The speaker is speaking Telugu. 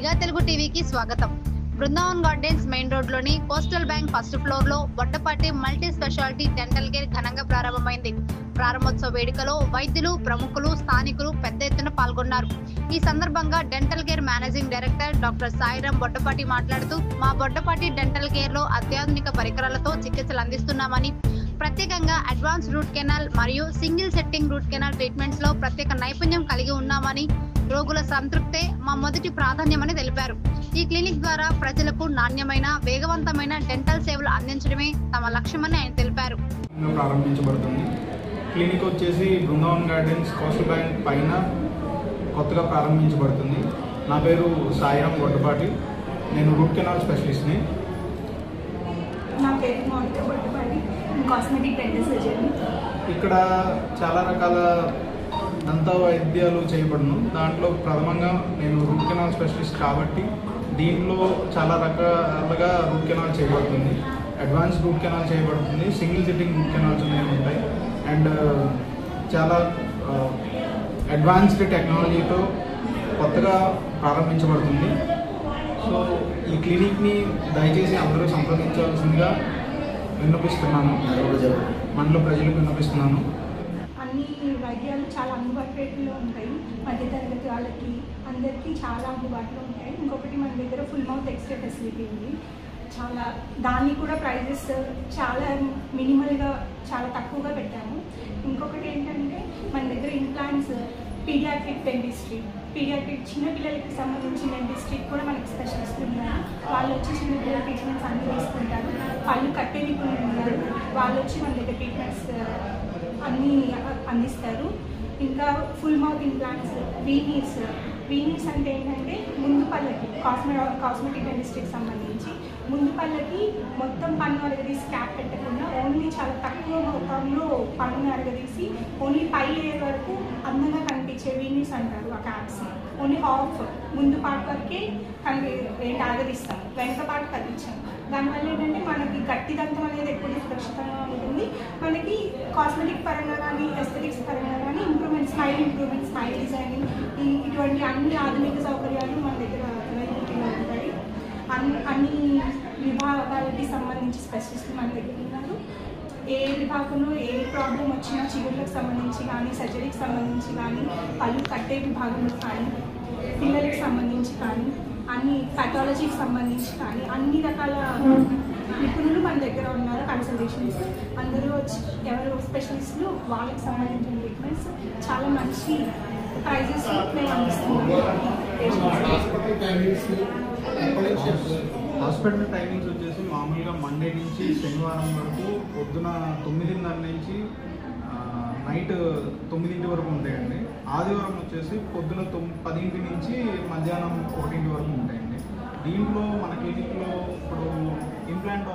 మెగా తెలుగు టీవీకి స్వాగతం. బృందావన్ గార్డెన్స్ మెయిన్ రోడ్ లోని కోస్టల్ బ్యాంక్ ఫస్ట్ ఫ్లోర్ లో Boddapati multi speciality dental care ఘనంగా ప్రారంభమైంది. ప్రారంభోత్సవ వేడుకలో వైద్యులు, ప్రముఖులు, స్థానికులు పెద్ద ఎత్తున పాల్గొన్నారు. ఈ సందర్భంగా dental care managing director doctor Sairam Boddapati మాట్లాడుతూ, మా బొడ్డపాటి డెంటల్ కేర్ లో అత్యాధునిక పరికరాలతో చికిత్సలు అందిస్తున్నామని, ప్రత్యేకంగా అడ్వాన్స్ రూట్ కెనాల్ మరియు single setting root canal treatments లో ప్రత్యేక నైపుణ్యం కలిగి ఉన్నామని, రోగుల సంతృప్తే మా మొదటి ప్రాధాన్యమని తెలిపారు. ఈ క్లినిక్ ద్వారా ప్రజలకు నాణ్యమైన, వేగవంతమైన డెంటల్ సేవలు అందించడమే తమ లక్ష్యమని ఆయన తెలిపారు. ప్రారంభించబడుతుంది. క్లినిక్ వచ్చేసి బృందావన్ గార్డెన్స్ కోస్టల్ బ్యాంక్ పైన కొత్తగా ప్రారంభించబడుతుంది. నా పేరు సాయిరాం బొడ్డపాటి. నేను రూట్ కెనాల్ స్పెషలిస్ట్ని. నా పేరు Mounika Boddapati, cosmetic dental surgeon. ఇక్కడ చాలా రకాల దంత వైద్యాలు చేయబడును. దాంట్లో ప్రథమంగా నేను రూట్ కెనాల్ స్పెషలిస్ట్ కాబట్టి దీంట్లో చాలా రకాలుగా రూట్ కెనాల్ చేయబడుతుంది. అడ్వాన్స్ రూట్ కెనాల్ చేయబడుతుంది, సింగిల్ సిట్టింగ్ రూట్ కెనాల్స్ ఉంటాయి అండ్ చాలా అడ్వాన్స్డ్ టెక్నాలజీతో కొత్తగా ప్రారంభించబడుతుంది. సో ఈ క్లినిక్ని దయచేసి అందరూ సంప్రదించవలసిందిగా విన్నపిస్తున్నాను, మనలో ప్రజలకు విన్నపిస్తున్నాను. అన్ని వైద్యాలు చాలా అందుబాటులో ఉంటాయి. మధ్యతరగతి వాళ్ళకి అందరికీ చాలా అందుబాటులో ఉంటాయి. ఇంకొకటి మన దగ్గర ఫుల్ మౌత్ ఎక్స్రే ఫెసిలిటీ ఉంది. చాలా దాన్ని కూడా ప్రైజెస్ చాలా మినిమల్గా, చాలా తక్కువగా పెట్టాము. ఇంకొకటి ఏంటంటే మన దగ్గర ఇంప్లాంట్స్, పీడియాట్రిక్ డెంటిస్ట్రీ, పీడియాట్రిక్ చిన్నపిల్లలకి సంబంధించిన డెంటిస్ట్రీ కూడా మనకి స్పెషలిస్టులు ఉన్నారు. వాళ్ళు వచ్చి చిన్నపిల్లల ట్రీట్మెంట్స్ అన్నీ తీసుకుంటారు. పళ్ళు కట్టే నిపుణులు ఉన్నారు, వాళ్ళు వచ్చి మన దగ్గర ట్రీట్మెంట్స్ అన్నీ అందిస్తారు. ఇంకా ఫుల్ మౌత్ ఇంప్లాంట్స్, వీనీర్స్ అంటే ఏంటంటే ముందు పళ్ళకి కాస్మెటిక్ డెంటిస్ట్రీకి సంబంధించి ముందు పళ్ళకి మొత్తం పన్ను అరగదీసి క్యాప్ పెట్టకుండా ఓన్లీ చాలా తక్కువ మొత్తంలో పన్ను అరగదీసి ఓన్లీ పై లేయర్ వరకు అందంగా కనిపించే వీనీర్స్ అంటారు. ఆ క్యాప్స్ ఓన్లీ హాఫ్ ముందు పార్ట్ వరకే అరగదీస్తాం, వెనక పార్ట్ కదిలించాం. దానివల్ల ఏంటంటే మనకి గట్టి దంతం అనేది ఎప్పుడు సురక్షితంగా ఉంటుంది. మనకి కాస్మెటిక్ పరంగా కానీ, ఎస్థెటిక్స్ పరంగా కానీ ఇంప్రూవ్మెంట్, స్మైల్ డిజైనింగ్, ఇటువంటి అన్ని ఆధునిక సౌకర్యాలు మన దగ్గర అవైలబిలిటీలో ఉంటాయి. అన్ని విభాగాలకి సంబంధించి స్పెషలిస్టులు మన దగ్గర ఉన్నారు. ఏ విభాగంలో ఏ ప్రాబ్లం వచ్చినా, చిగుళ్ళకి సంబంధించి కానీ, సర్జరీకి సంబంధించి కానీ, పళ్ళు కట్టే విభాగంలో కానీ, పిల్లలకి సంబంధించి కానీ, అన్ని పెథాలజీకి సంబంధించి కానీ అన్ని రకాల నిపుణులు మన దగ్గర ఉన్నారు. కన్సల్టేషన్స్ అందరూ వచ్చి ఎవరు స్పెషలిస్టులు వాళ్ళకి సంబంధించిన ట్రీట్మెంట్స్ చాలా మంచి ప్రైజెస్ మేము అందిస్తున్నాము. హాస్పిటల్ టైమింగ్స్ వచ్చేసి మామూలుగా మండే నుంచి శనివారం వరకు పొద్దున 9:30 నుంచి నైట్ 9 వరకు ఉంటాయండి. ఆదివారం వచ్చేసి పొద్దున 10 నుంచి మధ్యాహ్నం 1 వరకు ఉంటాయండి. దీంట్లో మన క్లినిక్లో ఇప్పుడు ఇంప్లాంట్